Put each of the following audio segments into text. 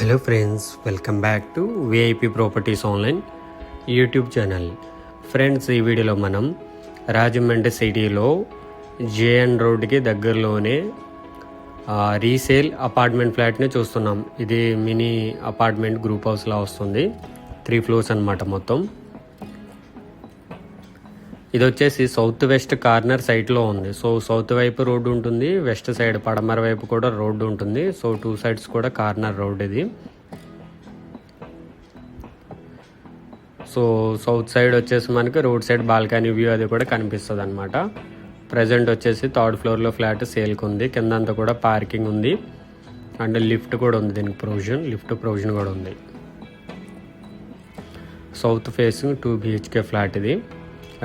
Hello friends, welcome back to VIP properties online YouTube channel. Friends, ఈ వీడియోలో మనం రాజమండ్రి సిటీలో జేఎన్ రోడ్కి దగ్గరలోనే రీసేల్ అపార్ట్మెంట్ ఫ్లాట్ని చూస్తున్నాం. ఇది మినీ అపార్ట్మెంట్ గ్రూప్ హౌస్లా వస్తుంది. 3 ఫ్లోర్స్ అనమాట మొత్తం. ఇది వచ్చేసి సౌత్ వెస్ట్ కార్నర్ సైట్లో ఉంది. సో సౌత్ వైపు రోడ్డు ఉంటుంది, వెస్ట్ సైడ్ పడమర వైపు కూడా రోడ్డు ఉంటుంది. సో 2 సైడ్స్ కూడా కార్నర్ రోడ్ ఇది. సో సౌత్ సైడ్ వచ్చేసి మనకి రోడ్ సైడ్ బాల్కనీ వ్యూ అది కూడా కనిపిస్తుంది అనమాట. ప్రజెంట్ వచ్చేసి 3rd ఫ్లోర్లో ఫ్లాట్ సేల్కి ఉంది. కిందంతా కూడా పార్కింగ్ ఉంది అండ్ లిఫ్ట్ కూడా ఉంది. దీనికి లిఫ్ట్ ప్రొవిజన్ కూడా ఉంది. సౌత్ ఫేసింగ్ 2 BHK ఫ్లాట్ ఇది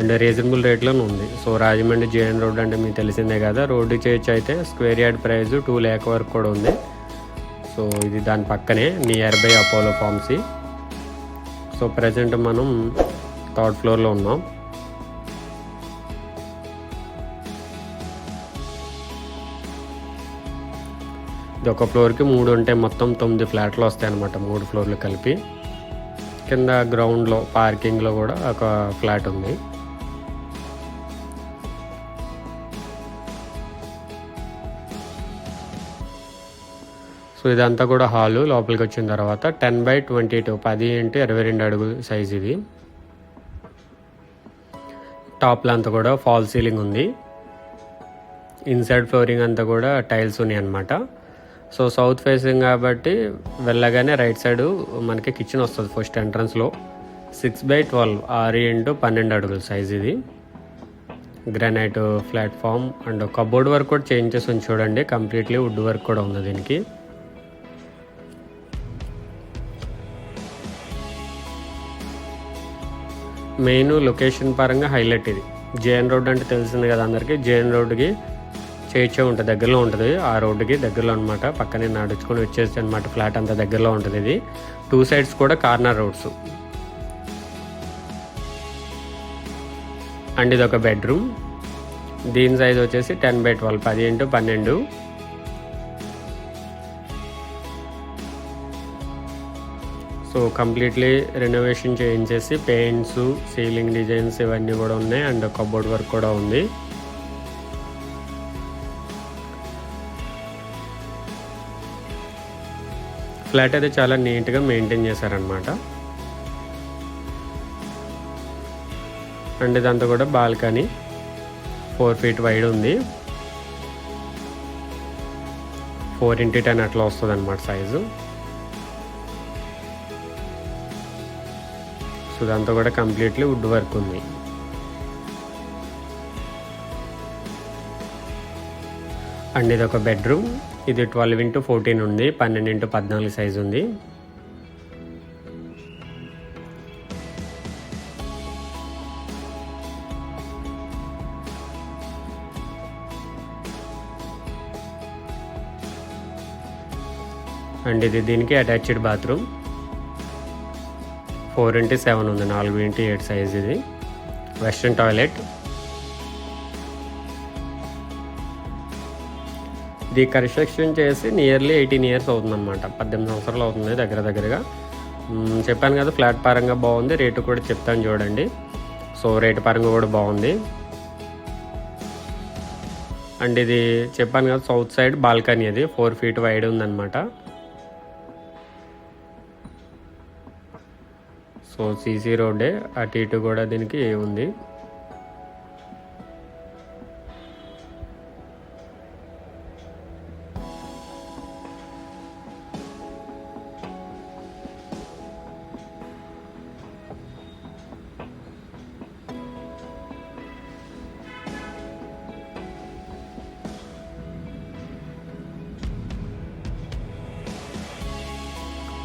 అండ్ రీజనబుల్ రేట్లోనే ఉంది. సో రాజమండ్రి జేఎన్ రోడ్ అంటే మీకు తెలిసిందే కదా. రోడ్డు చేయొచ్చు అయితే స్క్వేర్ యార్డ్ ప్రైస్ 2 lakh వరకు కూడా ఉంది. సో ఇది దాని పక్కనే near by Apollo pharmacy. So present మనం 3rd ఫ్లోర్లో ఉన్నాం. ఇది ఒక ఫ్లోర్కి 3 ఉంటాయి, మొత్తం 9 ఫ్లాట్లు వస్తాయి అన్నమాట, 3 ఫ్లోర్లు కలిపి. కింద గ్రౌండ్లో పార్కింగ్లో కూడా ఒక ఫ్లాట్ ఉంది. సో ఇదంతా కూడా హాలు. లోపలికి వచ్చిన తర్వాత 10x22 10x22 అడుగులు సైజ్ ఇది. టాప్లో అంతా కూడా ఫాల్ సీలింగ్ ఉంది. ఇన్సైడ్ ఫ్లోరింగ్ అంతా కూడా టైల్స్ ఉన్నాయి అన్నమాట. సో సౌత్ ఫేసింగ్ కాబట్టి వెళ్ళగానే రైట్ సైడ్ మనకి కిచెన్ వస్తుంది. ఫస్ట్ ఎంట్రన్స్లో 6x12 6x12 అడుగుల సైజ్ ఇది. Granite platform and cupboard work కూడా చేంజ్ చేసి ఉంది చూడండి. కంప్లీట్లీ వుడ్ వర్క్ కూడా ఉంది దీనికి. మెయిన్ లొకేషన్ పరంగా హైలైట్ ఇది. జేఎన్ రోడ్ అంటే తెలిసింది కదా అందరికీ. జేఎన్ రోడ్కి చేర్చే ఉంటుంది, దగ్గరలో ఉంటుంది. ఆ రోడ్డుకి దగ్గరలో అనమాట. పక్కనే నడుచుకొని వచ్చేసి అనమాట. ఫ్లాట్ అంతా దగ్గరలో ఉంటుంది. ఇది 2 సైడ్స్ కూడా కార్నర్ రోడ్స్. అండ్ ఇది ఒక బెడ్రూమ్. దీని సైజ్ వచ్చేసి 10x12 10x12. So completely renovation చేయించేసి పెయింట్స్, సీలింగ్ డిజైన్స్ ఇవన్నీ కూడా ఉన్నాయి అండ్ కబోర్డ్ వర్క్ కూడా ఉంది. ఫ్లాట్ అయితే చాలా నీట్గా మెయింటైన్ చేశారనమాట. అండ్ ఇదంతా కూడా బాల్కనీ 4 feet వైడ్ ఉంది. 4x10 అట్లా వస్తుంది అనమాట సైజు. సో ఇదంతా కూడా కంప్లీట్లీ వుడ్ వర్క్ ఉంది. అండ్ ఇది ఒక బెడ్రూమ్. ఇది 12x14 ఉంది, 12x14 సైజు ఉంది. అండ్ ఇది దీనికి అటాచ్డ్ బాత్రూమ్. 4x7 ఉంది, 4x8 సైజ్ ఇది. Western toilet. ఇది కన్స్ట్రక్షన్ చేసి నియర్లీ 18 years అవుతుంది అనమాట. 18 సంవత్సరాలు అవుతుంది దగ్గరగా. చెప్పాను కదా ఫ్లాట్ పరంగా బాగుంది. రేటు కూడా చెప్తాను చూడండి. సో రేటు పరంగా కూడా బాగుంది. అండ్ ఇది చెప్పాను కదా సౌత్ సైడ్ బాల్కనీ. అది 4 feet వైడ్ ఉందన్నమాట. సో సీసీ రోడ్డే, అటు ఇటు కూడా దీనికి ఉంది.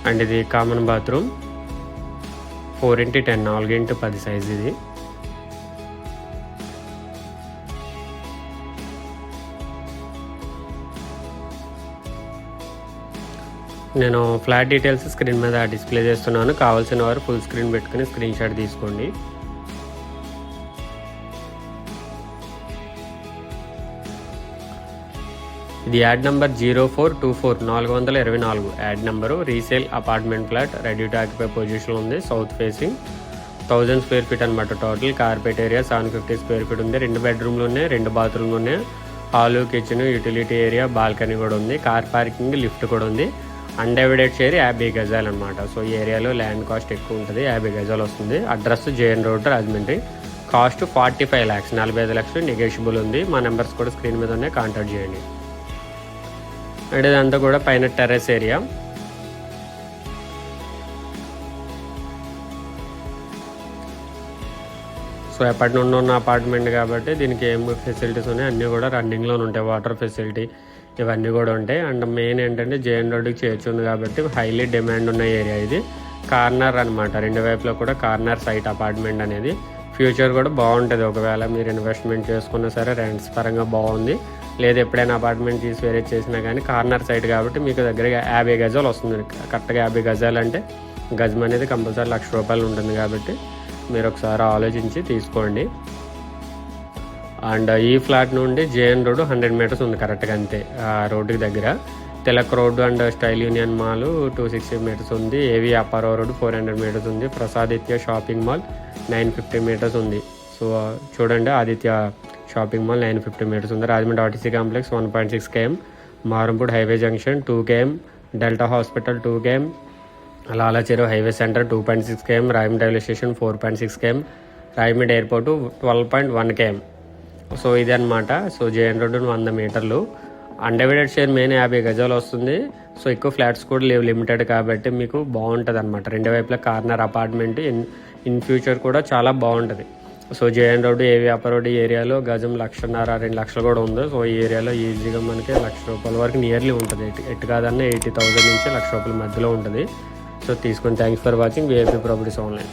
అండ్ ఇది common bathroom. 4x10 4x10 size ఇది. నేను ఫ్లాట్ డీటెయిల్స్ స్క్రీన్ మీద డిస్ప్లే చేస్తున్నాను. కావాల్సిన వారు ఫుల్ స్క్రీన్ పెట్టుకుని స్క్రీన్ షాట్ తీసుకోండి. ఇది add number 0424 424 add number. Resale apartment flat, ready to occupy position ఉంది. సౌత్ ఫేసింగ్ 1000 స్క్వేర్ ఫీట్ అనమాట total. Carpet area 750 square feet ఉంది. 2 బెడ్రూమ్లు ఉన్నాయి, 2 బాత్రూమ్లు ఉన్నాయి. Hall, kitchen, utility area, balcony కూడా ఉంది. కార్ పార్కింగ్, లిఫ్ట్ కూడా ఉంది. అన్డివైడెడ్ షేర్ 50 గజాలు అనమాట. సో ఈ ఏరియాలో ల్యాండ్ కాస్ట్ ఎక్కువ ఉంటుంది, 50 గజాలు వస్తుంది. Address JN road, Rajahmundry. Cost 45 lakhs, 45 లక్షలు నెగోషియబుల్ ఉంది. మా నెంబర్స్ కూడా స్క్రీన్ మీద ఉన్నాయి, కాంటాక్ట్ చేయండి. అండ్ ఇదంతా కూడా పైన టెర్రస్ ఏరియా. సో ఎప్పటి నుండి ఉన్న అపార్ట్మెంట్ కాబట్టి దీనికి ఏం ఫెసిలిటీస్ ఉన్నాయి అన్నీ కూడా రన్నింగ్లో ఉంటాయి. వాటర్ ఫెసిలిటీ ఇవన్నీ కూడా ఉంటాయి. అండ్ మెయిన్ ఏంటంటే జేఎన్ రోడ్డుకి చేర్చుంది కాబట్టి హైలీ డిమాండ్ ఉన్న ఏరియా ఇది. కార్నర్ అనమాట, 2 వైపులో కూడా కార్నర్ సైట్ అపార్ట్మెంట్ అనేది. ఫ్యూచర్ కూడా బాగుంటుంది. ఒకవేళ మీరు ఇన్వెస్ట్మెంట్ చేసుకున్నా సరే రెంట్స్ పరంగా బాగుంది. లేదా ఎప్పుడైనా అపార్ట్మెంట్ తీసి వేరే చేసినా కానీ కార్నర్ సైట్ కాబట్టి మీకు దగ్గరగా 50 గజాలు వస్తుంది. కరెక్ట్గా 50 గజాలు అంటే గజం అనేది కంపల్సరీ ₹1,00,000 ఉంటుంది కాబట్టి మీరు ఒకసారి ఆలోచించి తీసుకోండి. అండ్ ఈ ఫ్లాట్ నుండి జేఎన్ రోడ్ 100 మీటర్స్ ఉంది కరెక్ట్గా, అంతే. ఆ రోడ్డుకి దగ్గర Tilak road and Style Union mall 260 metres ఉంది. ఏవి అప్పారావు రోడ్ 400 మీటర్స్ ఉంది. ప్రసాదిత్య షాపింగ్ మాల్ 950 మీటర్స్ ఉంది. సో చూడండి, ఆదిత్య షాపింగ్ మాల్ 950 మీటర్స్ ఉంది. Rajahmundry RTC complex 1.6 km, Morampudi highway junction 2 km, Delta hospital 2 km, Lala Cheruvu highway centre 2.6 km, Rajahmundry railway station 4.6 km, Rajahmundry airport 12.1 km. So ఇది అనమాట. So JN road 100 మీటర్లు. Undivided share main 50 గజాలు వస్తుంది. So ఎక్కువ flats కూడా లేవు, లిమిటెడ్ కాబట్టి మీకు బాగుంటుంది అనమాట. 2 వైపులా కార్నర్ అపార్ట్మెంట్. ఇన్ ఫ్యూచర్ కూడా చాలా బాగుంటుంది. సో జేఎన్ రోడ్డు, ఏవి అప్పర్ రోడ్డు ఏరియాలో గజం 1,50,000 2 లక్షలు కూడా ఉంది. సో ఈ ఏరియాలో ఈజీగా మనకి ₹1,00,000 వరకు నియర్లీ ఉంటుంది. ఎటు కాదన్నా 80,000 నుంచి ₹1,00,000 మధ్యలో ఉంటుంది. సో తీసుకొని thanks for watching VIP properties online.